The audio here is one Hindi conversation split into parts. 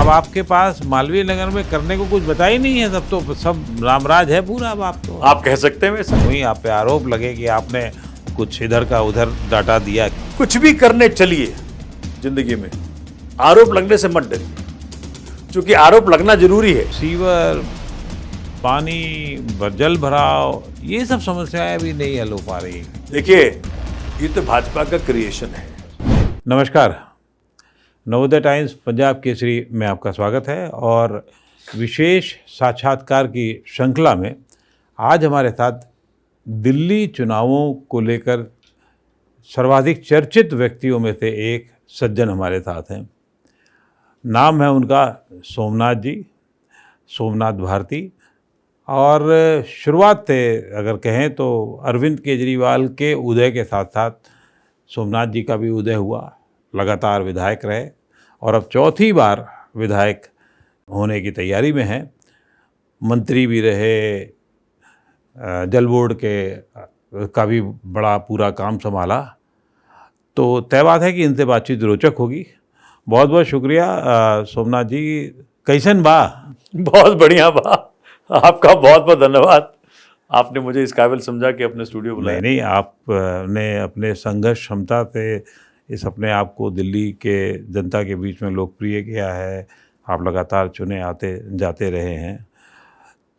आपके पास मालवीय नगर में करने को कुछ बता ही नहीं है, सब रामराज है पूरा। अब आप तो आप कह सकते हैं वैसा। वही आप पे आरोप लगे कि आपने कुछ इधर का उधर डाटा दिया। कुछ भी करने चलिए जिंदगी में, आरोप लगने से मत डरिए, क्योंकि आरोप लगना जरूरी है। सीवर, पानी, जल भराव, ये सब समस्याएं अभी नहीं हल हो पा रही। देखिए, ये तो भाजपा का क्रिएशन है। नमस्कार, नवोदय टाइम्स पंजाब केसरी में आपका स्वागत है। और विशेष साक्षात्कार की श्रृंखला में आज हमारे साथ दिल्ली चुनावों को लेकर सर्वाधिक चर्चित व्यक्तियों में से एक सज्जन हमारे साथ हैं। नाम है उनका सोमनाथ जी, सोमनाथ भारती। और शुरुआत से अगर कहें तो अरविंद केजरीवाल के उदय के साथ साथ सोमनाथ जी का भी उदय हुआ, लगातार विधायक रहे और अब चौथी बार विधायक होने की तैयारी में हैं। मंत्री भी रहे, जल बोर्ड का भी बड़ा पूरा काम संभाला। तो तय बात है कि इनसे बातचीत रोचक होगी। बहुत बहुत शुक्रिया सोमनाथ जी। कैसन बा? बहुत बढ़िया बा। आपका बहुत बहुत धन्यवाद। आपने मुझे इस काबिल समझा कि अपने स्टूडियो बुलाया। नहीं, आपने अपने संघर्ष क्षमता से इस अपने आप को दिल्ली के जनता के बीच में लोकप्रिय किया है। आप लगातार चुने आते जाते रहे हैं।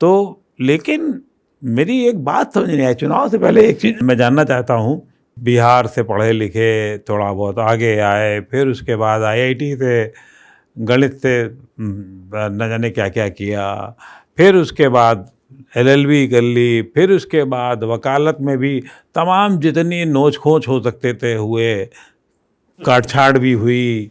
तो लेकिन मेरी एक बात समझ नहीं आई। चुनाव से पहले एक चीज़ मैं जानना चाहता हूँ। बिहार से पढ़े लिखे, थोड़ा बहुत आगे आए, फिर उसके बाद IIT से गणित से न जाने क्या क्या किया, फिर उसके बाद LLB कर ली, फिर उसके बाद वकालत में भी तमाम जितनी नोच खोच हो सकते थे हुए, काटछाड़ भी हुई,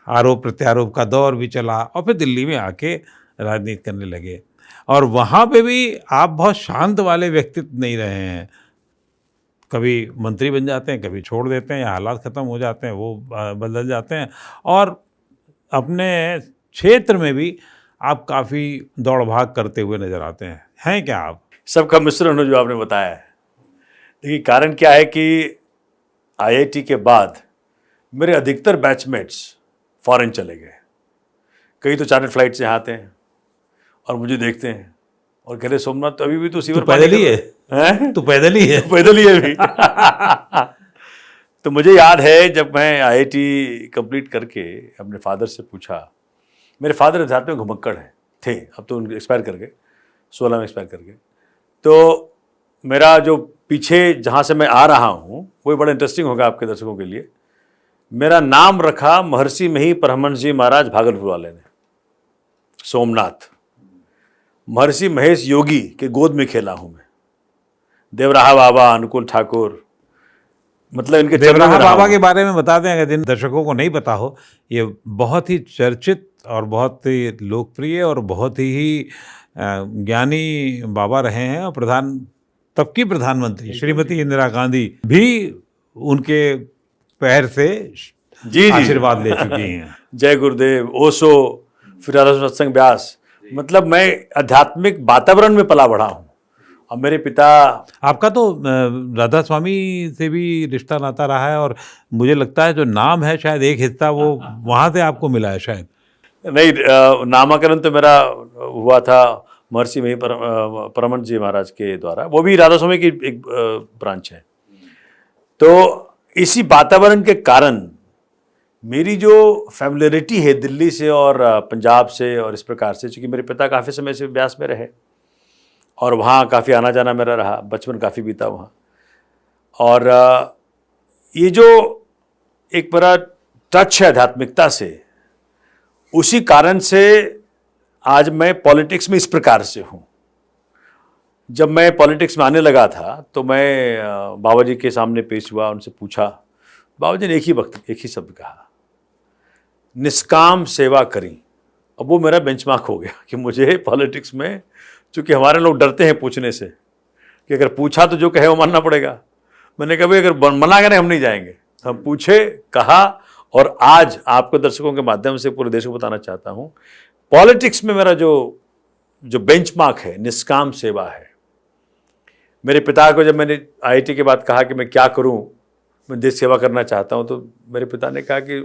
आरोप प्रत्यारोप का दौर भी चला और फिर दिल्ली में आके राजनीति करने लगे। और वहाँ पे भी आप बहुत शांत वाले व्यक्तित्व नहीं रहे हैं। कभी मंत्री बन जाते हैं, कभी छोड़ देते हैं, या हालात ख़त्म हो जाते हैं, वो बदल जाते हैं। और अपने क्षेत्र में भी आप काफ़ी दौड़ भाग करते हुए नज़र आते हैं क्या आप? सबका मिश्रण हो जो आपने बताया है। देखिए, कारण क्या है कि IIT के बाद मेरे अधिकतर बैचमेट्स फॉरेन चले गए। कई तो चार्टर्ड फ्लाइट से यहाँ आते हैं और मुझे देखते हैं और कह रहे सोमनाथ तो अभी भी तो सीवर पैदल ही है। तो पैदल ही है। पैदल ही है अभी। तो मुझे याद है जब मैं IIT कंप्लीट करके अपने फादर से पूछा। मेरे फादर अध्यात्म में घुमक्कड़ हैं थे, अब तो उनके एक्सपायर कर गए, 16 में एक्सपायर कर गए। तो मेरा जो पीछे जहाँ से मैं आ रहा हूँ वो बड़ा इंटरेस्टिंग होगा आपके दर्शकों के लिए। मेरा नाम रखा महर्षि मही परमहंस जी महाराज भागलपुर वाले ने, सोमनाथ। महर्षि महेश योगी के गोद में खेला हूँ मैं। देवराहा बाबा, अनुकूल ठाकुर, मतलब इनके देवराहा बाबा के बारे में बता दें अगर जिन दर्शकों को नहीं पता हो। ये बहुत ही चर्चित और बहुत ही लोकप्रिय और बहुत ही ज्ञानी बाबा रहे हैं। और तब की प्रधानमंत्री श्रीमती इंदिरा गांधी भी उनके पैर से जी आशीर्वाद ले चुकी हैं। जय गुरुदेव, ओशो, फिर राधा सत्संग व्यास। मतलब मैं आध्यात्मिक वातावरण में पला बढ़ा हूँ। और मेरे पिता, आपका तो राधा स्वामी से भी रिश्ता नाता रहा है और मुझे लगता है जो नाम है शायद एक हिस्सा वो वहाँ से आपको मिला है शायद। नहीं, नामाकरण तो मेरा हुआ था महर्षि मही परमहंस जी महाराज के द्वारा। वो भी राधा स्वामी की एक ब्रांच है। तो इसी वातावरण के कारण मेरी जो फैमिलियरिटी है दिल्ली से और पंजाब से और इस प्रकार से, चूँकि मेरे पिता काफ़ी समय से ब्यास में रहे और वहाँ काफ़ी आना जाना मेरा रहा, बचपन काफ़ी बीता वहाँ। और ये जो एक बड़ा टच है आध्यात्मिकता से, उसी कारण से आज मैं पॉलिटिक्स में इस प्रकार से हूँ। जब मैं पॉलिटिक्स में आने लगा था तो मैं बाबा जी के सामने पेश हुआ, उनसे पूछा। बाबा जी ने एक ही शब्द कहा, निष्काम सेवा करी। अब वो मेरा बेंचमार्क हो गया कि मुझे पॉलिटिक्स में, चूँकि हमारे लोग डरते हैं पूछने से कि अगर पूछा तो जो कहे वो मानना पड़ेगा। मैंने कहा भाई अगर मना करें हम नहीं जाएंगे। हम पूछे, कहा, और आज आपको दर्शकों के माध्यम से पूरे देश को बताना चाहता हूँ, पॉलिटिक्स में मेरा जो बेंचमार्क है निष्काम सेवा है। मेरे पिता को जब मैंने IIT के बाद कहा कि मैं क्या करूँ, मैं देश सेवा करना चाहता हूँ, तो मेरे पिता ने कहा कि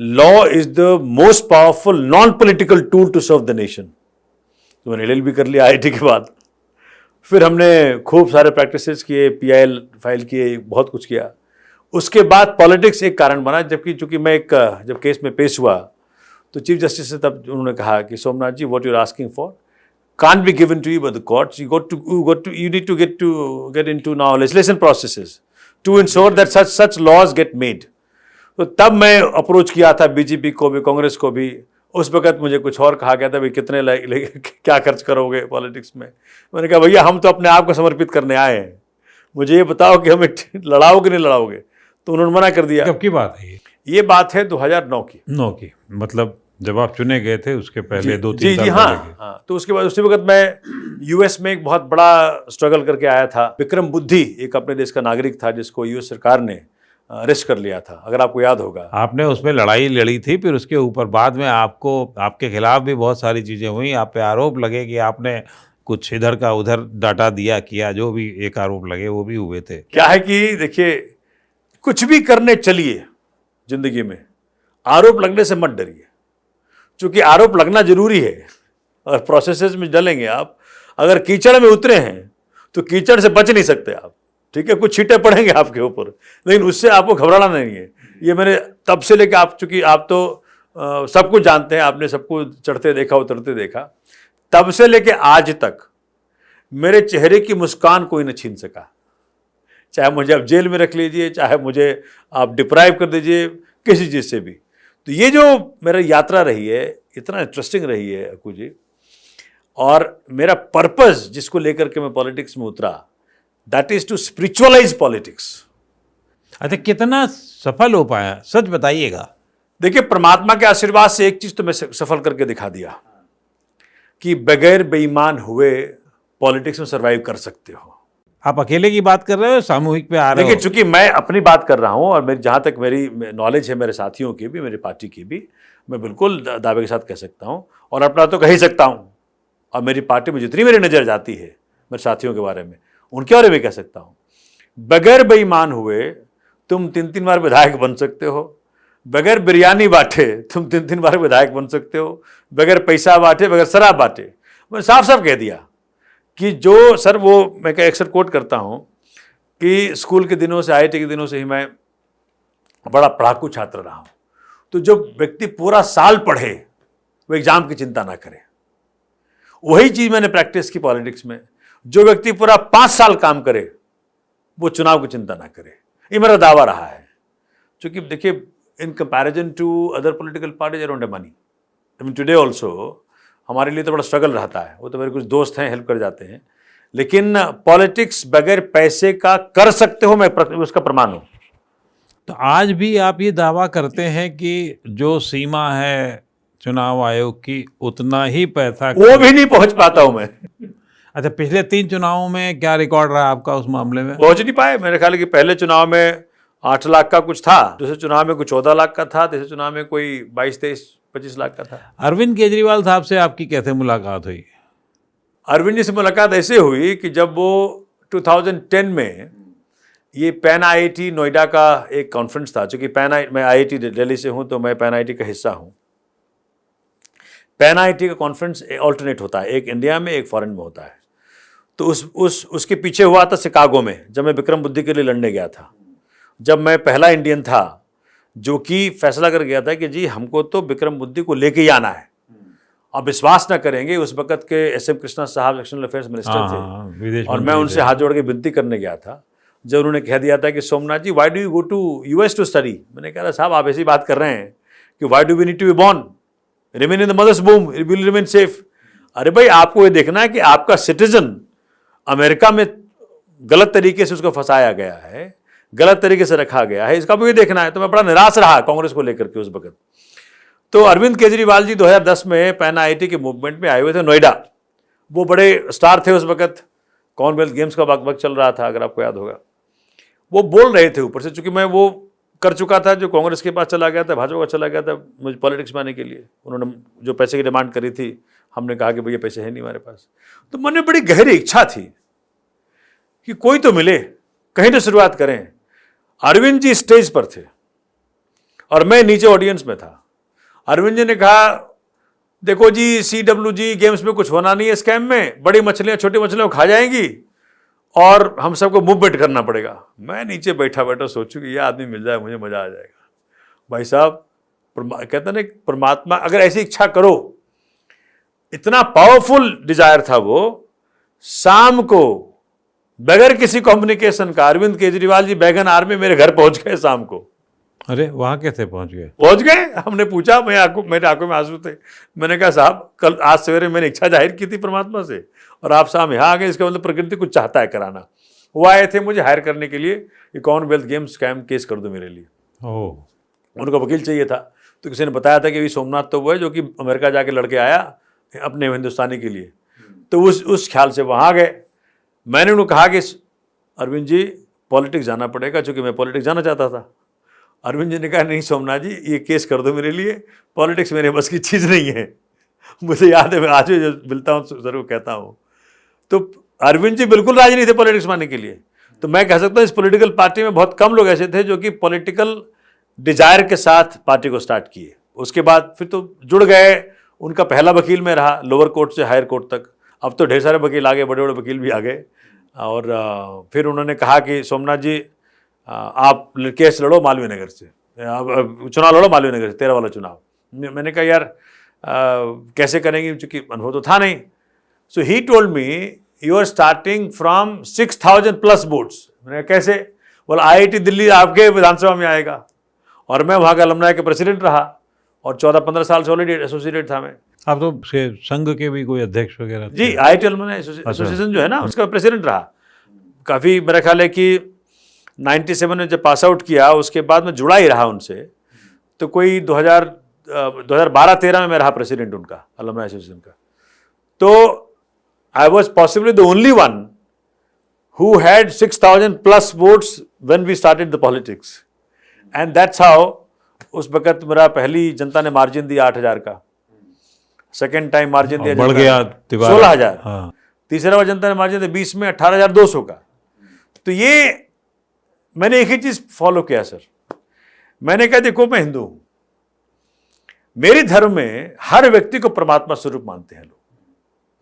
law is the most powerful non political tool to serve the nation. तो मैंने LLB कर लिया IIT के बाद, फिर हमने खूब सारे प्रैक्टिसेस किए, PIL फाइल किए, बहुत कुछ किया। उसके बाद पॉलिटिक्स एक कारण बना, जबकि चूंकि मैं एक जब केस में पेश हुआ तो चीफ जस्टिस से तब उन्होंने कहा कि Somnath ji, what you are asking for can't be given to you by the courts. You need to get into now legislation processes to ensure that such laws get made. तो तब मैं अप्रोच किया था BJP को भी, कांग्रेस को भी। उस वक्त मुझे कुछ और कहा गया था, भाई कितने क्या खर्च करोगे पॉलिटिक्स में। मैंने कहा भैया हम तो अपने आप को समर्पित करने आए हैं, मुझे ये बताओ कि हमें लड़ाओगे नहीं लड़ाओगे। तो उन्होंने मना कर दिया। कब की बात है ये बात है 2009 की। 9 की, मतलब जब आप चुने गए थे उसके पहले 2-3 साल हाँ। तो उसके बाद उसी वक्त मैं US में एक बहुत बड़ा स्ट्रगल करके आया था। विक्रम बुद्धि एक अपने देश का नागरिक था जिसको US सरकार ने अरेस्ट कर लिया था, अगर आपको याद होगा। आपने उसमें लड़ाई लड़ी थी, फिर उसके ऊपर बाद में आपके खिलाफ भी बहुत सारी चीज़ें हुई, आप पे आरोप लगे कि आपने कुछ इधर का उधर डाटा दिया किया, जो भी एक आरोप लगे वो भी हुए थे। क्या है कि देखिए, कुछ भी करने चलिए जिंदगी में, आरोप लगने से मत डरिए, क्योंकि आरोप लगना जरूरी है और प्रोसेसेस में डलेंगे आप। अगर कीचड़ में उतरे हैं तो कीचड़ से बच नहीं सकते आप, ठीक है, कुछ छींटे पड़ेंगे आपके ऊपर, लेकिन उससे आपको घबराना नहीं है। ये मैंने तब से लेकर चूंकि आप तो सब कुछ जानते हैं, आपने सबको चढ़ते देखा उतरते देखा, तब से लेकर आज तक मेरे चेहरे की मुस्कान कोई न छीन सका। चाहे मुझे आप जेल में रख लीजिए, चाहे मुझे आप डिप्राइव कर दीजिए किसी चीज़ से भी। तो ये जो मेरा यात्रा रही है, इतना इंटरेस्टिंग रही है अक्कू जी, और मेरा पर्पस जिसको लेकर के मैं पॉलिटिक्स में उतरा, that is to spiritualise politics. अच्छा, कितना सफल हो पाया, सच बताइएगा। देखिए, परमात्मा के आशीर्वाद से एक चीज तो मैं सफल करके दिखा दिया कि बगैर बेईमान हुए पॉलिटिक्स में सर्वाइव कर सकते हो। आप अकेले की बात कर रहे हो, सामूहिक पे आ रहे हो? देखिए, चूंकि मैं अपनी बात कर रहा हूं और मेरी जहां तक मेरी नॉलेज है, मेरे साथियों की भी, मेरी पार्टी की भी, मैं बिल्कुल दावे के साथ कह सकता हूं, और अपना तो कह ही सकता हूं। और मेरी पार्टी में जितनी मेरी नजर जाती है मेरे साथियों के बारे में, उनके बारे में कह सकता हूं, बगैर बेईमान हुए तुम 3-3 बार विधायक बन सकते हो, बगैर बिरयानी बांटे तुम 3-3 बार विधायक बन सकते हो, बगैर पैसा बांटे, बगैर शराब बांटे। मैं साफ साफ कह दिया कि जो सर, वो मैं अक्सर कोट करता हूं कि स्कूल के दिनों से, IIT के दिनों से ही मैं बड़ा पढ़ाकू छात्र रहा हूं। तो जो व्यक्ति पूरा साल पढ़े वो एग्जाम की चिंता ना करे, वही चीज मैंने प्रैक्टिस की पॉलिटिक्स में। जो व्यक्ति पूरा 5 साल काम करे वो चुनाव की चिंता ना करे, ये मेरा दावा रहा है। क्योंकि देखिए, in comparison to other political parties, I don't have money. I mean today also हमारे लिए तो बड़ा स्ट्रगल रहता है। वो तो मेरे कुछ दोस्त हैं, हेल्प कर जाते हैं, लेकिन पॉलिटिक्स बगैर पैसे का कर सकते हो, मैं उसका प्रमाण हूं। तो आज भी आप ये दावा करते हैं कि जो सीमा है चुनाव आयोग की, उतना ही पैसा वो भी नहीं पहुंच पाता हूं मैं। अच्छा, पिछले 3 चुनावों में क्या रिकॉर्ड रहा आपका उस मामले में? पहुंच नहीं पाए। मेरे ख्याल कि पहले चुनाव में 8 लाख का कुछ था, दूसरे चुनाव में कुछ 14 लाख का था, तीसरे चुनाव में कोई 22-23-25 लाख का था। अरविंद केजरीवाल साहब से आपकी कैसे मुलाकात हुई? अरविंद जी से मुलाकात ऐसे हुई कि जब वो 2010 में ये पैन IIT नोएडा का एक कॉन्फ्रेंस था। चूंकि मैं IIT दिल्ली से हूं, तो मैं पैन IIT का हिस्सा हूं। पैन IIT का कॉन्फ्रेंस ऑल्टरनेट होता है, एक इंडिया में एक फॉरेन में होता है। तो उसके पीछे हुआ था शिकागो में, जब मैं विक्रम बुद्धि के लिए लड़ने गया था। जब मैं पहला इंडियन था जो कि फैसला कर गया था कि जी हमको तो विक्रम बुद्धि को लेके ही आना है। आप विश्वास ना करेंगे, उस वक्त के SM कृष्णा साहब एक्सटर्नल अफेयर्स मिनिस्टर थे, और मैं उनसे हाथ जोड़ के विनती करने गया था जब उन्होंने कह दिया था कि Somnath ji, why do you go to US to study. मैंने कहा साहब, आप ऐसी बात कर रहे हैं कि why do we need to be born, remain in the mother's womb, will remain safe. अरे भाई, आपको ये देखना है कि आपका सिटीजन अमेरिका में गलत तरीके से उसको फंसाया गया है, गलत तरीके से रखा गया है, इसका भी ये देखना है। तो मैं बड़ा निराश रहा कांग्रेस को लेकर के उस वक्त। तो अरविंद केजरीवाल जी 2010 में पैन IIT के मूवमेंट में आए हुए थे नोएडा। वो बड़े स्टार थे उस वक्त, कॉमनवेल्थ गेम्स का वक्त चल रहा था, अगर आपको याद होगा। वो बोल रहे थे ऊपर से, चूंकि मैं वो कर चुका था जो कांग्रेस के पास चला गया था, भाजपा का चला गया था मुझे पॉलिटिक्स में आने के लिए। उन्होंने जो पैसे की डिमांड करी थी, हमने कहा कि भैया पैसे है नहीं हमारे पास। तो मन में बड़ी गहरी इच्छा थी कि कोई तो मिले, कहीं तो शुरुआत करें। अरविंद जी स्टेज पर थे और मैं नीचे ऑडियंस में था। अरविंद जी ने कहा, देखो जी CWG गेम्स में कुछ होना नहीं है, स्कैम में बड़ी मछलियां छोटी मछलियों को खा जाएंगी और हम सबको मूवमेंट करना पड़ेगा। मैं नीचे बैठा बैठा सोचूं कि ये आदमी मिल जाए मुझे मजा आ जाएगा। भाई साहब, कहते ना परमात्मा अगर ऐसी इच्छा करो, इतना पावरफुल डिजायर था वो। शाम को बगैर किसी कम्युनिकेशन का अरविंद केजरीवाल जी बैगन आर्मी मेरे घर पहुंच गए शाम को। अरे वहाँ कैसे पहुँच गए? पहुंच गए। हमने पूछा, मेरे आंखों में आंसू थे। मैंने कहा साहब, कल आज सवेरे मैंने इच्छा जाहिर की थी परमात्मा से और आप शाम यहाँ आ गए, इसका मतलब प्रकृति कुछ चाहता है कराना। वो आए थे मुझे हायर करने के लिए कि कॉमनवेल्थ गेम स्कैम केस कर दो मेरे लिए। उनको वकील चाहिए था, तो किसी ने बताया था कि अभी सोमनाथ तो वो है जो कि अमेरिका जाके लड़के आया अपने हिंदुस्तानी के लिए, तो उस ख्याल से वहाँ आ गए। मैंने उनको कहा कि अरविंद जी पॉलिटिक्स जाना पड़ेगा, चूँकि मैं पॉलिटिक्स जाना चाहता था। अरविंद जी ने कहा, नहीं सोमनाथ जी, ये केस कर दो मेरे लिए, पॉलिटिक्स मेरे बस की चीज़ नहीं है। मुझे याद है, मैं आज भी जब मिलता हूँ ज़रूर कहता हूँ। तो अरविंद जी बिल्कुल राजी नहीं थे पॉलिटिक्स मानने के लिए। तो मैं कह सकता हूँ इस पॉलिटिकल पार्टी में बहुत कम लोग ऐसे थे जो कि पॉलिटिकल डिजायर के साथ पार्टी को स्टार्ट किए। उसके बाद फिर तो जुड़ गए। उनका पहला वकील में रहा, लोअर कोर्ट से हायर कोर्ट तक। अब तो ढेर सारे वकील आ गए, बड़े बड़े वकील भी आ गए। और फिर उन्होंने कहा कि सोमनाथ जी आप केस लड़ो मालवीय नगर से, चुनाव लड़ो मालवीय नगर से, 13 वाला चुनाव। मैंने कहा यार कैसे करेंगे, चूँकि अनुभव तो था नहीं। So he told me, you are starting from 6000+ votes. मैंने कहा कैसे? बोला IIT दिल्ली आपके विधानसभा में आएगा। और मैं वहाँ का अलमनाई के प्रेसिडेंट रहा और 14-15 साल से ऑलरेडी एसोसिएटेड था मैं। आप तो संघ के भी कोई अध्यक्ष वगैरह? जी, IIT अलमनाई एसोसिएशन जो है ना, उसका प्रेसिडेंट रहा काफ़ी। मेरा ख्याल है कि 97 में जब पास आउट किया, उसके बाद मैं जुड़ा ही रहा उनसे। तो कोई 2012-13 में मैं रहा प्रेसिडेंट उनका, अलमनाई एसोसिएशन का। तो I was possibly the only one who had 6000+ votes when we started the politics, and that's how उस वक्त मेरा पहली जनता ने मार्जिन दिया 8000 का, सेकेंड टाइम मार्जिन दिया बढ़ गया 16,000, हाँ। तीसरा बार जनता ने मार्जिन दिया 20 में 18,200 का। तो ये मैंने एक ही चीज फॉलो किया सर। मैंने कहा देखो मैं हिंदू हूं, मेरे धर्म में हर व्यक्ति को परमात्मा स्वरूप मानते हैं लोग।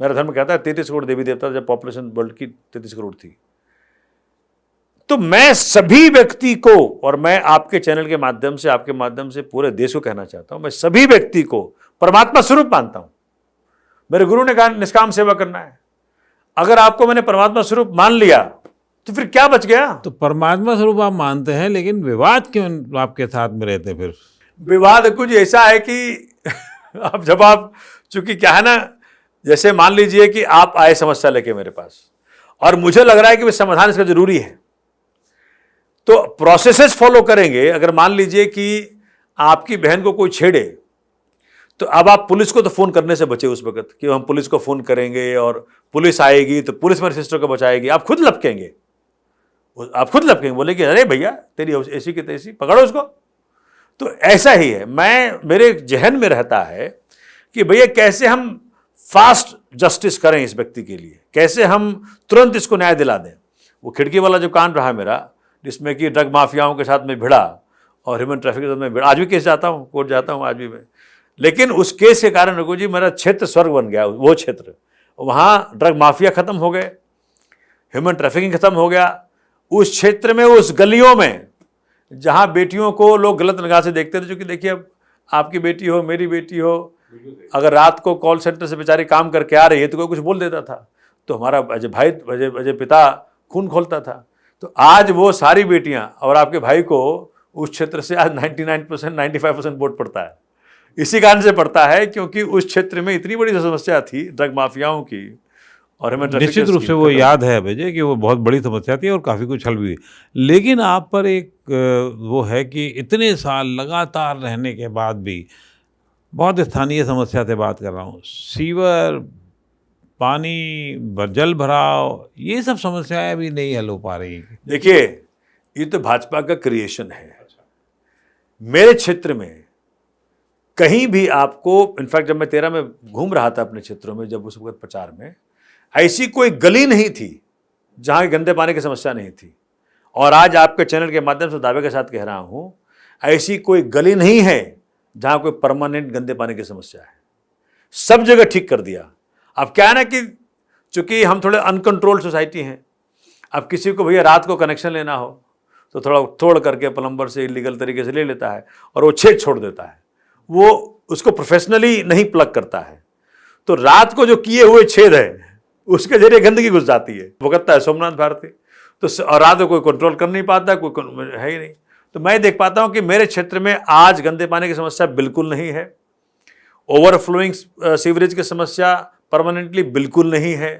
मेरा धर्म कहता है 33 करोड़ देवी देवता, जब पॉपुलेशन वर्ल्ड की 33 करोड़ थी। तो मैं सभी व्यक्ति को, और मैं आपके चैनल के माध्यम से, आपके माध्यम से पूरे देश को कहना चाहता हूं, मैं सभी व्यक्ति को परमात्मा स्वरूप मानता हूं। मेरे गुरु ने कहा निष्काम सेवा करना है। अगर आपको मैंने परमात्मा स्वरूप मान लिया तो फिर क्या बच गया? तो परमात्मा स्वरूप आप मानते हैं, लेकिन विवाद क्यों आपके साथ में रहते? फिर विवाद कुछ ऐसा है कि अब जब आप, चूंकि क्या है ना, जैसे मान लीजिए कि आप आए समस्या लेके मेरे पास और मुझे लग रहा है कि समाधान इसका जरूरी है, तो प्रोसेसेस फॉलो करेंगे। अगर मान लीजिए कि आपकी बहन को कोई छेड़े, तो अब आप पुलिस को तो फोन करने से बचे उस वक्त कि हम पुलिस को फोन करेंगे और पुलिस आएगी तो पुलिस मेरे सिस्टर को बचाएगी। आप खुद लपकेंगे, बोले कि अरे भैया तेरी ऐसी की तैसी, पकड़ो उसको। तो ऐसा ही है, मेरे जहन में रहता है कि भैया कैसे हम फास्ट जस्टिस करें इस व्यक्ति के लिए, कैसे हम तुरंत इसको न्याय दिला दें। वो खिड़की वाला जो कांड रहा मेरा, जिसमें कि ड्रग माफियाओं के साथ में भिड़ा और ह्यूमन ट्रैफिक के साथ में भिड़ा, आज भी केस जाता हूँ, कोर्ट जाता हूँ आज भी मैं। लेकिन उस केस के कारण रघु जी मेरा क्षेत्र स्वर्ग बन गया। वो क्षेत्र, वहाँ ड्रग माफिया खत्म हो गए, ह्यूमन ट्रैफिकिंग खत्म हो गया। उस क्षेत्र में, उस गलियों में जहाँ बेटियों को लोग गलत निगाह से देखते थे, क्योंकि देखिए अब आपकी बेटी हो, मेरी बेटी हो, अगर रात को कॉल सेंटर से बेचारी काम करके आ रही है तो कोई कुछ बोल देता था, तो हमारा अजय पिता खून खोलता था। तो आज वो सारी बेटियां और आपके भाई को उस क्षेत्र से आज 99%, 95% वोट पड़ता है। इसी कारण से पड़ता है क्योंकि उस क्षेत्र में इतनी बड़ी समस्या थी ड्रग माफियाओं की और हमें निश्चित रूप से वो याद है अजय कि वो बहुत बड़ी समस्या थी और काफ़ी कुछ हल भी हुई। लेकिन आप पर एक वो है कि इतने साल लगातार रहने के बाद भी, बहुत स्थानीय समस्या से बात कर रहा हूँ, सीवर, पानी, जल भराव, ये सब समस्याएं भी नहीं हल हो पा रही। देखिए ये तो भाजपा का क्रिएशन है। मेरे क्षेत्र में कहीं भी आपको, इनफैक्ट जब मैं 13 में घूम रहा था अपने क्षेत्रों में, जब उस वक्त प्रचार में, ऐसी कोई गली नहीं थी जहां गंदे पानी की समस्या नहीं थी। और आज आपके चैनल के माध्यम से दावे के साथ कह रहा हूं, ऐसी कोई गली नहीं है जहां कोई परमानेंट गंदे पानी की समस्या है। सब जगह ठीक कर दिया। अब क्या है ना कि चूंकि हम थोड़े अनकंट्रोल्ड सोसाइटी हैं, अब किसी को भैया रात को कनेक्शन लेना हो तो थोड़ा तोड़ करके प्लम्बर से इलीगल तरीके से ले लेता है और वो छेद छोड़ देता है, वो उसको प्रोफेशनली नहीं प्लग करता है, तो रात को जो किए हुए छेद है उसके जरिए गंदगी घुस जाती है, भुगतता है सोमनाथ भारती। तो और रात को कोई कंट्रोल कर नहीं पाता, कोई है ही नहीं। तो मैं देख पाता हूं कि मेरे क्षेत्र में आज गंदे पानी की समस्या बिल्कुल नहीं है, ओवरफ्लोइंग सीवरेज की समस्या परमानेंटली बिल्कुल नहीं है,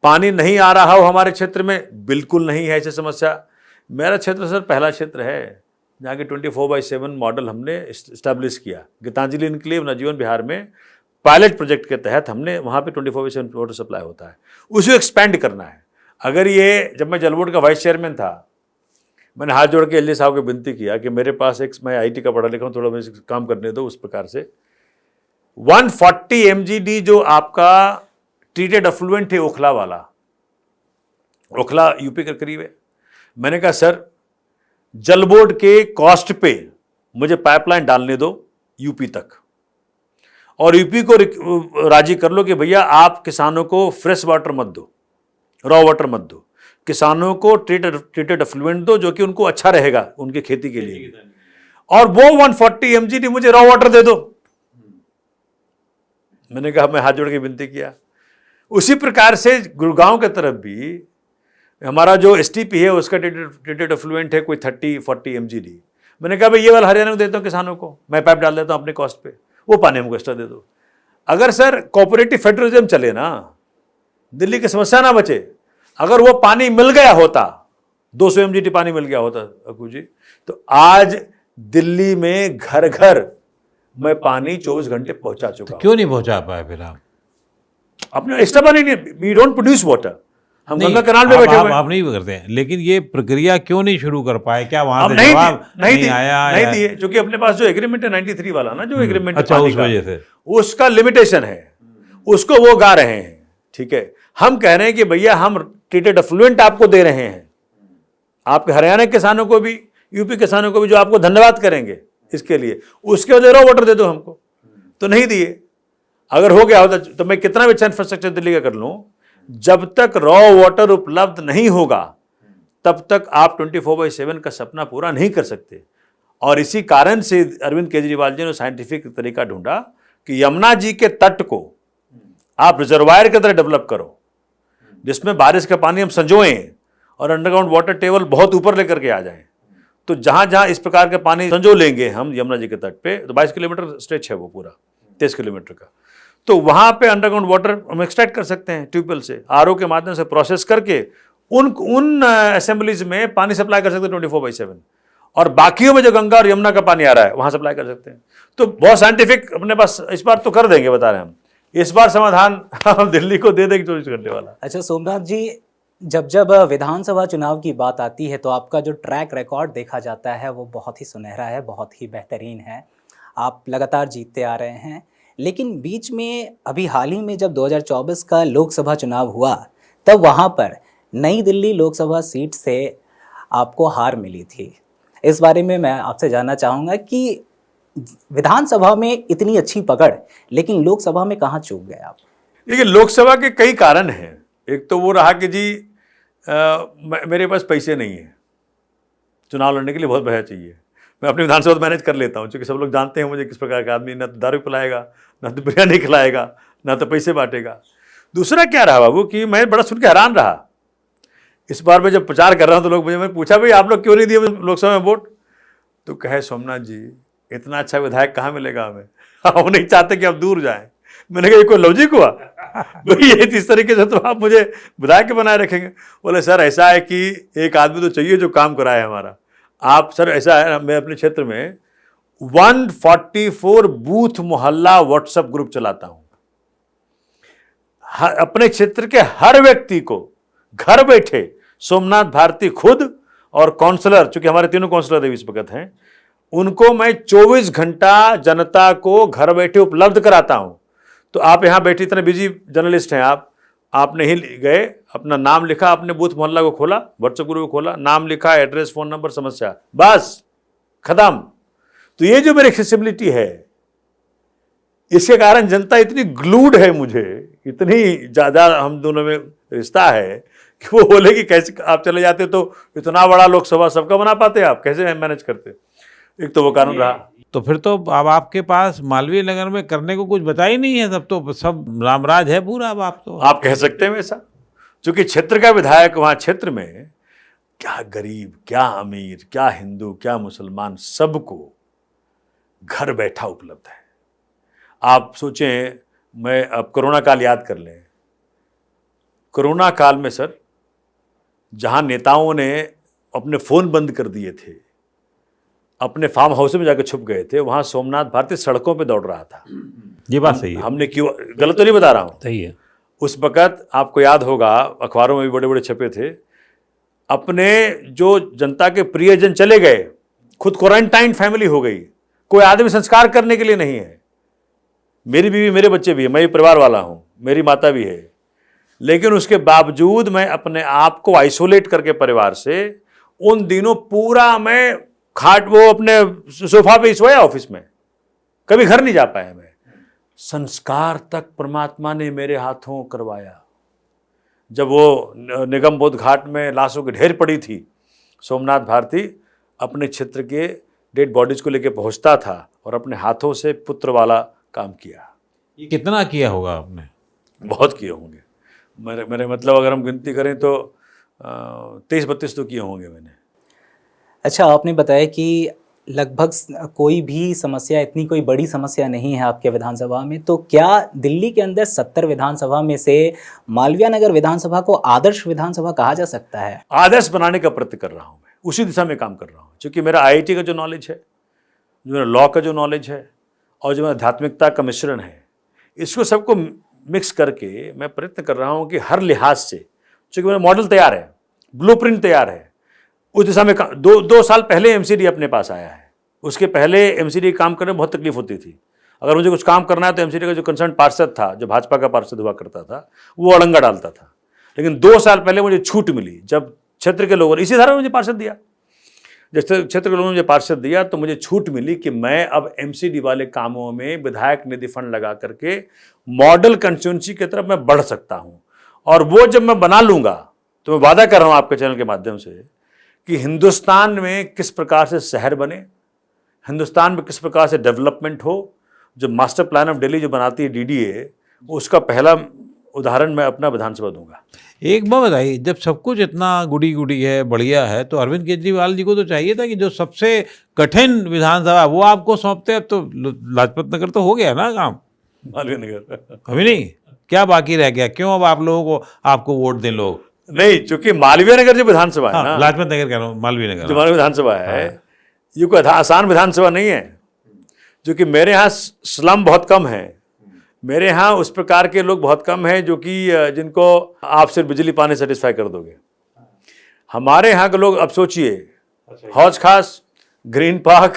पानी नहीं आ रहा हो हमारे क्षेत्र में बिल्कुल नहीं है ऐसी समस्या। मेरा क्षेत्र सर पहला क्षेत्र है जहाँ की 24/7 मॉडल हमने इस्टेब्लिश किया। गीतांजलि इनक्लेव नवजीवन बिहार में पायलट प्रोजेक्ट के तहत हमने वहाँ पे 24/7 वाटर सप्लाई होता है, उसे एक्सपेंड करना है। अगर ये जब मैं जल बोर्ड का वाइस चेयरमैन था, मैंने हाथ जोड़ के एलजी साहब को विनती किया कि मेरे पास एक, मैं आईटी का पढ़ा लिखा हूँ, थोड़ा मुझे काम करने दो। उस प्रकार से 140 MGD जो आपका ट्रीटेड अफ्लुएंट है ओखला वाला, ओखला यूपी के करीब है। मैंने कहा सर जल बोर्ड के कॉस्ट पे मुझे पाइपलाइन डालने दो यूपी तक, और यूपी को राजी कर लो कि भैया आप किसानों को फ्रेश वाटर मत दो, रॉ वाटर मत दो, किसानों को ट्रीटेड अफ्लुएंट दो जो कि उनको अच्छा रहेगा उनकी खेती के लिए, और वो 140 MGD मुझे रॉ वाटर दे दो। मैंने कहा, मैं हाथ जोड़ के विनती किया। उसी प्रकार से गुड़गांव की तरफ भी हमारा जो STP है उसका ट्रीटेड अफ्लुएंट है कोई 30-40 MGD। मैंने कहा भाई ये वाला हरियाणा को देता हूँ किसानों को, मैं पाइप डाल देता हूँ अपने कॉस्ट पे, वो पानी हमको एक्स्ट्रा दे दो। अगर सर कोऑपरेटिव फेडरलिज्म चले ना, दिल्ली की समस्या ना बचे, अगर वो पानी मिल गया होता, 200 MGD पानी मिल गया होता अकू जी, तो आज दिल्ली में घर घर मैं पानी 24 घंटे पहुंचा चुका। क्यों नहीं पहुंचा पाए फिर आप? अपने एक्स्ट्रा पानी नहीं, वी डोंट प्रोड्यूस वाटर, हम गंगा कनाल में बैठे हुए हैं। आप नहीं करते हैं, लेकिन ये प्रक्रिया क्यों नहीं शुरू कर पाए? क्या वहां से नहीं जवाब नहीं आया? नहीं दिए, क्योंकि अपने पास जो एग्रीमेंट है 93 वाला ना, जो एग्रीमेंट अच्छा, उस वजह से उसका लिमिटेशन है, उसको वो गा रहे हैं। ठीक है, हम कह रहे हैं कि भैया हम ट्रीटेड अफ्लुएंट आपको दे रहे हैं, आपके हरियाणा के किसानों को भी, यूपी किसानों को भी, जो आपको धन्यवाद करेंगे इसके लिए, उसके वजह रॉ वाटर दे दो हमको। तो नहीं दिए। अगर हो गया होता तो मैं कितना भी अच्छा इंफ्रास्ट्रक्चर दिल्ली का कर लूं, जब तक रॉ वाटर उपलब्ध नहीं होगा तब तक आप 24/7 का सपना पूरा नहीं कर सकते। और इसी कारण से अरविंद केजरीवाल जी ने साइंटिफिक तरीका ढूंढा कि यमुना जी के तट को आप रिजर्वायर की तरह डेवलप करो, जिसमें बारिश का पानी हम संजोएं और अंडरग्राउंड वाटर टेबल बहुत ऊपर लेकर के आ जाएं। तो जहां जहां इस प्रकार का पानी संजो लेंगे हम यमुना जी के तट पे, तो 22 किलोमीटर स्ट्रेच है वो पूरा, 23 किलोमीटर का, तो वहां पे अंडरग्राउंड वाटर हम एक्सट्रैक्ट कर सकते हैं ट्यूबवेल से, RO के माध्यम से प्रोसेस करके उन असेंबलीज में पानी सप्लाई कर सकते हैं 24/7, और बाकियों में जो गंगा और यमुना का पानी आ रहा है वहां सप्लाई कर सकते हैं। तो बहुत साइंटिफिक अपने पास इस बार तो कर देंगे, बता रहे हैं हम, इस बार समाधान हम दिल्ली को दे देंगे 24 घंटे वाला। अच्छा सोमनाथ जी, जब विधानसभा चुनाव की बात आती है तो आपका जो ट्रैक रिकॉर्ड देखा जाता है वो बहुत ही सुनहरा है, बहुत ही बेहतरीन है, आप लगातार जीतते आ रहे हैं। लेकिन बीच में अभी हाल ही में जब 2024 का लोकसभा चुनाव हुआ, तब वहाँ पर नई दिल्ली लोकसभा सीट से आपको हार मिली थी। इस बारे में मैं आपसे जानना चाहूँगा कि विधानसभा में इतनी अच्छी पकड़, लेकिन लोकसभा में कहाँ चूक गए आप? देखिए, लोकसभा के कई कारण हैं। एक तो वो रहा कि जी मेरे पास पैसे नहीं है, चुनाव लड़ने के लिए बहुत पैसा चाहिए। मैं अपनी विधानसभा मैनेज कर लेता हूँ, क्योंकि सब लोग जानते हैं मुझे किस प्रकार का आदमी, ना तो दारू पिलाएगा, ना तो बिरयानी खिलाएगा, ना तो पैसे बांटेगा। दूसरा क्या रहा बाबू कि मैं बड़ा सुन के हैरान रहा, इस बार मैं जब प्रचार कर रहा हूँ तो लोग मुझे, मैं पूछा भाई आप लोग क्यों नहीं दिए लोकसभा में वोट, तो कहे सोमनाथ जी इतना अच्छा विधायक कहाँ मिलेगा हमें, हम नहीं चाहते कि आप दूर जाएं। मैंने कहा ये कोई लॉजिक हुआ भाई, ये इस तरीके से तो आप मुझे विधायक बनाए रखेंगे। बोले सर ऐसा है कि एक आदमी तो चाहिए जो काम कराए हमारा। आप सर ऐसा है, मैं अपने क्षेत्र में 144 बूथ मोहल्ला व्हाट्सएप ग्रुप चलाता हूं। अपने क्षेत्र के हर व्यक्ति को घर बैठे सोमनाथ भारती खुद और काउंसलर, चूंकि हमारे तीनों काउंसलर इस वक्त हैं, उनको मैं 24 घंटा जनता को घर बैठे उपलब्ध कराता हूं। तो आप यहां बैठे इतने बिजी जर्नलिस्ट हैं, आपने ही गए, अपना नाम लिखा, अपने बूथ मोहल्ला को खोला, व्हाट्सएप ग्रुप को खोला, नाम लिखा, एड्रेस, फोन नंबर, समस्या, बस खत्म। तो ये जो मेरी एक्सेसिबिलिटी है, इसके कारण जनता इतनी ग्लूड है मुझे, इतनी ज़्यादा हम दोनों में रिश्ता है कि वो बोले कि कैसे आप चले जाते तो इतना बड़ा लोकसभा सबका बना पाते, आप कैसे मैनेज करते। एक तो वो कानून रहा। तो फिर तो अब आपके पास मालवीय नगर में करने को कुछ बचा ही नहीं है, तब तो सब रामराज है पूरा। अब आप तो आप कह सकते हैं वैसा, क्योंकि क्षेत्र का विधायक वहाँ क्षेत्र में क्या गरीब, क्या अमीर, क्या हिंदू, क्या मुसलमान, सबको घर बैठा उपलब्ध है। आप सोचें, मैं अब कोरोना काल याद कर लें। कोरोना काल में सर, जहाँ नेताओं ने अपने फ़ोन बंद कर दिए थे, अपने फार्म हाउस में जाकर छुप गए थे, वहाँ सोमनाथ भारती सड़कों पे दौड़ रहा था। ये बात सही है, हमने क्यों, गलत तो नहीं बता रहा हूँ। सही है। उस वक़्त आपको याद होगा, अखबारों में भी बड़े बड़े छपे थे, अपने जो जनता के प्रियजन चले गए, खुद क्वारंटाइन फैमिली हो गई, कोई आदमी संस्कार करने के लिए नहीं है। मेरी बीवी, मेरे बच्चे भी हैं, मैं भी परिवार वाला हूँ, मेरी माता भी है, लेकिन उसके बावजूद मैं अपने आप को आइसोलेट करके परिवार से उन दिनों पूरा मैं खाट, वो अपने सोफा पे ही सोया ऑफिस में, कभी घर नहीं जा पाया मैं। संस्कार तक परमात्मा ने मेरे हाथों करवाया। जब वो निगम बोध घाट में लाशों की ढेर पड़ी थी, सोमनाथ भारती अपने क्षेत्र के डेड बॉडीज को लेकर पहुंचता था और अपने हाथों से पुत्र वाला काम किया। ये कितना किया होगा आपने? बहुत किए होंगे। मेरे मतलब अगर हम गिनती करें तो 23-32 तो किए होंगे मैंने। अच्छा, आपने बताया कि लगभग कोई भी समस्या, इतनी कोई बड़ी समस्या नहीं है आपके विधानसभा में, तो क्या दिल्ली के अंदर 70 विधानसभा में से मालवीय नगर विधानसभा को आदर्श विधानसभा कहा जा सकता है? आदर्श बनाने का प्रयत्न कर रहा हूँ मैं, उसी दिशा में काम कर रहा हूँ, क्योंकि मेरा IIT का जो नॉलेज है, जो मेरा लॉ का जो नॉलेज है, और जो मेरा आध्यात्मिकता का मिश्रण है, इसको सबको मिक्स करके मैं प्रयत्न कर रहा हूँ कि हर लिहाज से, क्योंकि मेरा मॉडल तैयार है, ब्लूप्रिंट तैयार है, उस दिशा में दो साल पहले MCD अपने पास आया है। उसके पहले MCD काम करने में बहुत तकलीफ होती थी। अगर मुझे कुछ काम करना है तो MCD का जो कंसर्न पार्षद था, जो भाजपा का पार्षद हुआ करता था, वो अड़ंगा डालता था। लेकिन 2 साल पहले मुझे छूट मिली, जब क्षेत्र के लोगों ने, इसी धारा में मुझे पार्षद दिया, जब क्षेत्र के लोगों ने मुझे पार्षद दिया तो मुझे छूट मिली कि मैं अब MCD वाले कामों में विधायक निधि फंड लगा करके मॉडल कंस्टिट्यूंसी की तरफ मैं बढ़ सकता हूँ। और वो जब मैं बना लूँगा तो मैं वादा कर रहा हूँ आपके चैनल के माध्यम से कि हिंदुस्तान में किस प्रकार से शहर बने, हिंदुस्तान में किस प्रकार से डेवलपमेंट हो, जो मास्टर प्लान ऑफ दिल्ली जो बनाती है DDA, उसका पहला उदाहरण मैं अपना विधानसभा दूंगा। एक बात बताइए, जब सब कुछ इतना गुडी गुडी है, बढ़िया है, तो अरविंद केजरीवाल जी को तो चाहिए था कि जो सबसे कठिन विधानसभा वो आपको सौंपते। अब तो लाजपत नगर तो हो गया ना काम, मालवीय नगर अभी नहीं, क्या बाकी रह गया? क्यों अब आप लोगों को, आपको वोट दें लोग? नहीं, चूंकि मालवीय नगर जो विधानसभा है ना, लाजपत नगर कह रहा हूँ, मालवीय नगर जो मालवीय विधानसभा है, ये कोई आसान विधानसभा नहीं है। क्योंकि मेरे यहाँ स्लम बहुत कम है, मेरे यहाँ उस प्रकार के लोग बहुत कम हैं जो कि जिनको आप सिर्फ बिजली पानी सेटिस्फाई कर दोगे। हमारे यहाँ के लोग, अब सोचिए, हौज खास, ग्रीन पार्क,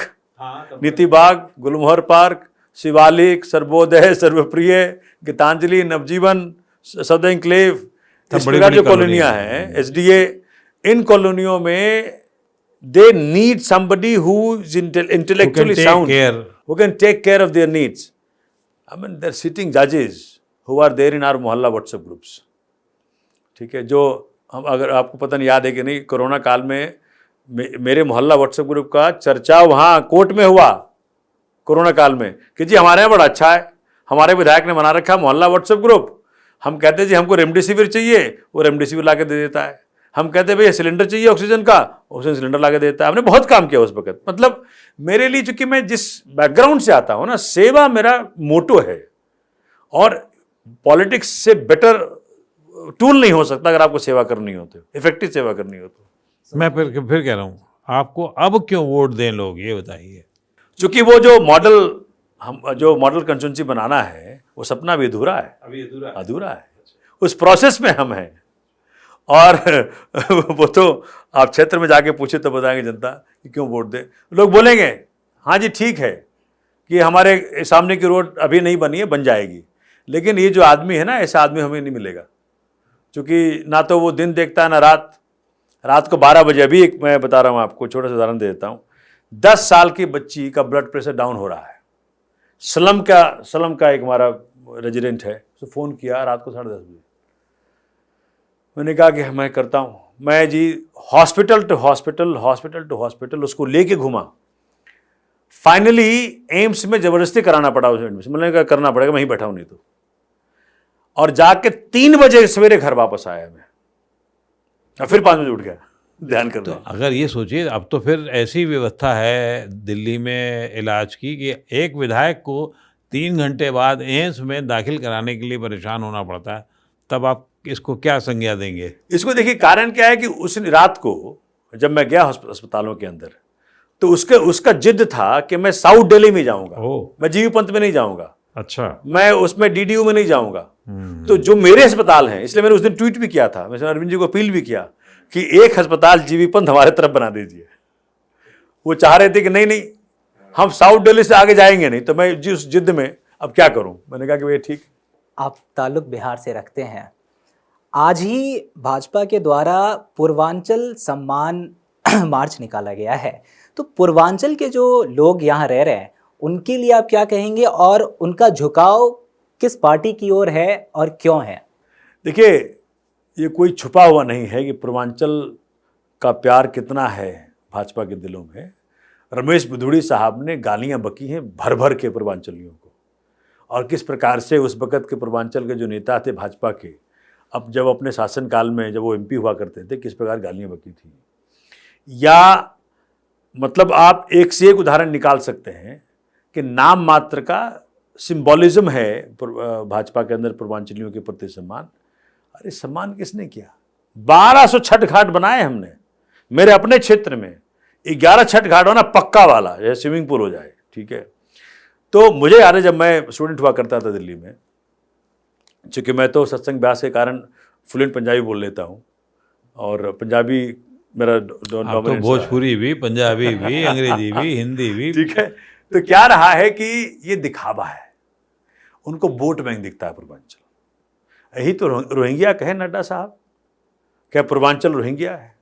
नीति बाग, गुलमोहर पार्क, शिवालिक, सर्वोदय, सर्वप्रिय, गीतांजलि, नवजीवन, सदर इंक्लेव, इस प्रकार जो कॉलोनियाँ हैं, SDA, इन कॉलोनियों में they need somebody who is intellectually sound, who can take care of their needs. I mean, they're sitting judges who are there in our मोहल्ला WhatsApp groups. ठीक है, जो हम, अगर आपको पता नहीं, याद है कि नहीं, कोरोना काल में मेरे मोहल्ला WhatsApp ग्रुप का चर्चा वहाँ कोर्ट में हुआ कोरोना काल में कि जी हमारे यहाँ बड़ा अच्छा है, हमारे विधायक ने बना रखा मोहल्ला WhatsApp ग्रुप। हम कहते हैं जी हमको रेमडेसिविर चाहिए, वो रेमडेसिविर ला के दे देता है। हम कहते हैं भैया सिलेंडर चाहिए ऑक्सीजन का, ऑक्सीजन सिलेंडर ला के देता है। हमने बहुत काम किया उस वक्त। मतलब मेरे लिए, चूंकि मैं जिस बैकग्राउंड से आता हूँ ना, सेवा मेरा मोटो है, और पॉलिटिक्स से बेटर टूल नहीं हो सकता अगर आपको सेवा करनी हो तो, इफेक्टिव सेवा करनी हो तो। मैं फिर कह रहा हूँ, आपको अब क्यों वोट दें लोग, ये बताइए। चूंकि वो जो मॉडल कंस्टिट्यूंसी बनाना है, वो सपना भी अधूरा है, अभी अधूरा है। उस प्रोसेस में हम हैं। और वो तो आप क्षेत्र में जाके पूछे तो बताएंगे जनता कि क्यों वोट दे। लोग बोलेंगे हाँ जी ठीक है कि हमारे सामने की रोड अभी नहीं बनी है, बन जाएगी, लेकिन ये जो आदमी है ना, ऐसा आदमी हमें नहीं मिलेगा, क्योंकि ना तो वो दिन देखता है ना रात। रात को 12 बजे, अभी एक मैं बता रहा हूँ आपको, छोटा सा उदाहरण दे देता हूँ। 10 साल की बच्ची का ब्लड प्रेशर डाउन हो रहा है। सलम का एक हमारा रेजिडेंट है, उसने फ़ोन किया रात को 10:30 बजे। मैंने कहा कि मैं करता हूँ, मैं जी हॉस्पिटल टू हॉस्पिटल उसको लेके घूमा। फाइनली एम्स में ज़बरदस्ती कराना पड़ा उसे एडमिशन। मैंने कहा करना पड़ेगा, मैं ही बैठा हूँ नहीं तो। और जाके 3 बजे सवेरे घर वापस आया मैं, और फिर 5 बजे उठ गया ध्यान कर। तो अगर ये सोचिए, अब तो फिर ऐसी व्यवस्था है दिल्ली में इलाज की कि एक विधायक को 3 घंटे बाद एम्स में दाखिल कराने के लिए परेशान होना पड़ता है, तब आप इसको क्या संज्ञा देंगे? इसको देखिए, कारण क्या है कि उस रात को जब मैं गया अस्पतालों के अंदर, तो उसका जिद था कि मैं साउथ दिल्ली में जाऊंगा, मैं जीबी पंत में नहीं जाऊंगा, अच्छा, मैं उसमें डीडीयू में नहीं जाऊंगा। तो जो मेरे अस्पताल हैं, इसलिए मैंने उस दिन ट्वीट भी किया था, मैंने अरविंद जी को अपील भी किया कि एक अस्पताल जीबी पंत हमारे तरफ बना दीजिए। वो चाह रहे थे कि नहीं हम साउथ दिल्ली से आगे जाएंगे नहीं, तो मैं जी उस जिद में अब क्या करूं, मैंने कहा कि भैया ठीक। आप ताल्लुक बिहार से रखते हैं, आज ही भाजपा के द्वारा पूर्वांचल सम्मान मार्च निकाला गया है, तो पूर्वांचल के जो लोग यहाँ रह रहे हैं उनके लिए आप क्या कहेंगे, और उनका झुकाव किस पार्टी की ओर है और क्यों है? देखिए, ये कोई छुपा हुआ नहीं है कि पूर्वांचल का प्यार कितना है भाजपा के दिलों में। रमेश बुधुड़ी साहब ने गालियां बकी हैं भर भर के पूर्वांचलियों को, और किस प्रकार से उस वक़्त के पूर्वांचल के जो नेता थे भाजपा के, अब जब अपने शासनकाल में जब वो एमपी हुआ करते थे, किस प्रकार गालियां बकी थी। या मतलब आप एक से एक उदाहरण निकाल सकते हैं कि नाम मात्र का सिंबॉलिज्म है भाजपा के अंदर पूर्वांचलियों के प्रति सम्मान। अरे सम्मान किसने किया? 1200 छठ घाट बनाए हमने मेरे अपने क्षेत्र में। 11 छठ घाट होना पक्का वाला, जैसे स्विमिंग पूल हो जाए, ठीक है। तो मुझे याद है जब मैं स्टूडेंट हुआ करता था दिल्ली में, चूँकि मैं तो सत्संग अभ्यास के कारण फ्लुएंट पंजाबी बोल लेता हूँ, और पंजाबी मेरा तो भोजपुरी भी, पंजाबी भी, अंग्रेजी भी, हिंदी भी, ठीक है। तो क्या रहा है कि ये दिखावा है, उनको वोट बैंक दिखता है पूर्वांचल। यही तो रोहिंग्या कहे नड्डा साहब, क्या पूर्वांचल रोहिंग्या है?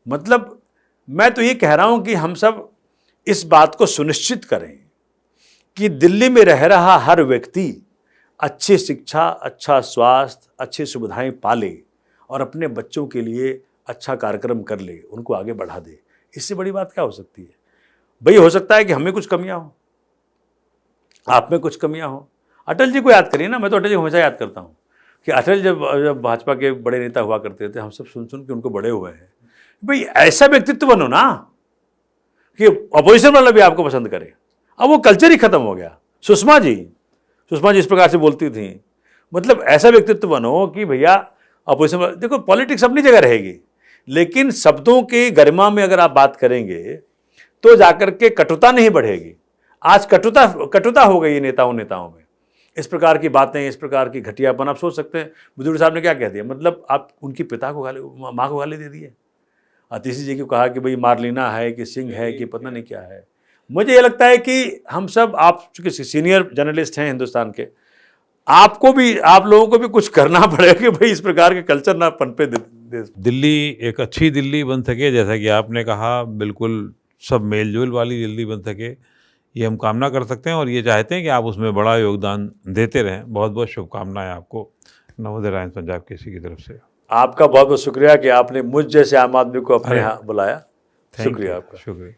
मतलब मैं तो ये कह रहा हूं कि हम सब इस बात को सुनिश्चित करें कि दिल्ली में रह रहा हर व्यक्ति अच्छी शिक्षा, अच्छा स्वास्थ्य, अच्छी सुविधाएं पाले और अपने बच्चों के लिए अच्छा कार्यक्रम कर ले, उनको आगे बढ़ा दे। इससे बड़ी बात क्या हो सकती है भाई? हो सकता है कि हमें कुछ कमियां हो, आप में कुछ कमियां हो। अटल जी को याद करिए ना, मैं तो अटल जी को हमेशा याद करता हूं कि अटल जब भाजपा के बड़े नेता हुआ करते थे, हम सब सुन सुन के उनको बड़े हुए हैं। भाई ऐसा व्यक्तित्व बनो ना कि अपोजिशन वाला भी आपको पसंद करे। अब वो कल्चर ही खत्म हो गया। सुषमा जी इस प्रकार से बोलती थी, मतलब ऐसा व्यक्तित्व बनो कि भैया अपोजिशन वाला, देखो पॉलिटिक्स अपनी जगह रहेगी, लेकिन शब्दों के गरिमा में अगर आप बात करेंगे तो जाकर के कटुता नहीं बढ़ेगी। आज कटुता हो गई है नेताओं में, इस प्रकार की बातें, इस प्रकार की घटियापन। आप सोच सकते हैं बुजुर्ग साहब ने क्या कह दिया, मतलब आप उनकी माँ को गाली दे दिए। अतिशी जी को कहा कि भाई मार्लिना है कि सिंह है कि पता नहीं क्या है। मुझे ये लगता है कि हम सब, आप चूंकि सीनियर जर्नलिस्ट हैं हिंदुस्तान के, आप लोगों को भी कुछ करना पड़ेगा कि भाई इस प्रकार के कल्चर ना पनपे दिल्ली एक अच्छी दिल्ली बन सके, जैसा कि आपने कहा, बिल्कुल सब मेलजोल वाली दिल्ली बन सके, ये हम कामना कर सकते हैं और ये चाहते हैं कि आप उसमें बड़ा योगदान देते रहें। बहुत बहुत शुभकामनाएं आपको नवोदय टाइम्स पंजाब केसरी की तरफ से। आपका बहुत बहुत शुक्रिया कि आपने मुझ जैसे आम आदमी को अपने यहाँ बुलाया। शुक्रिया आपका। शुक्रिया।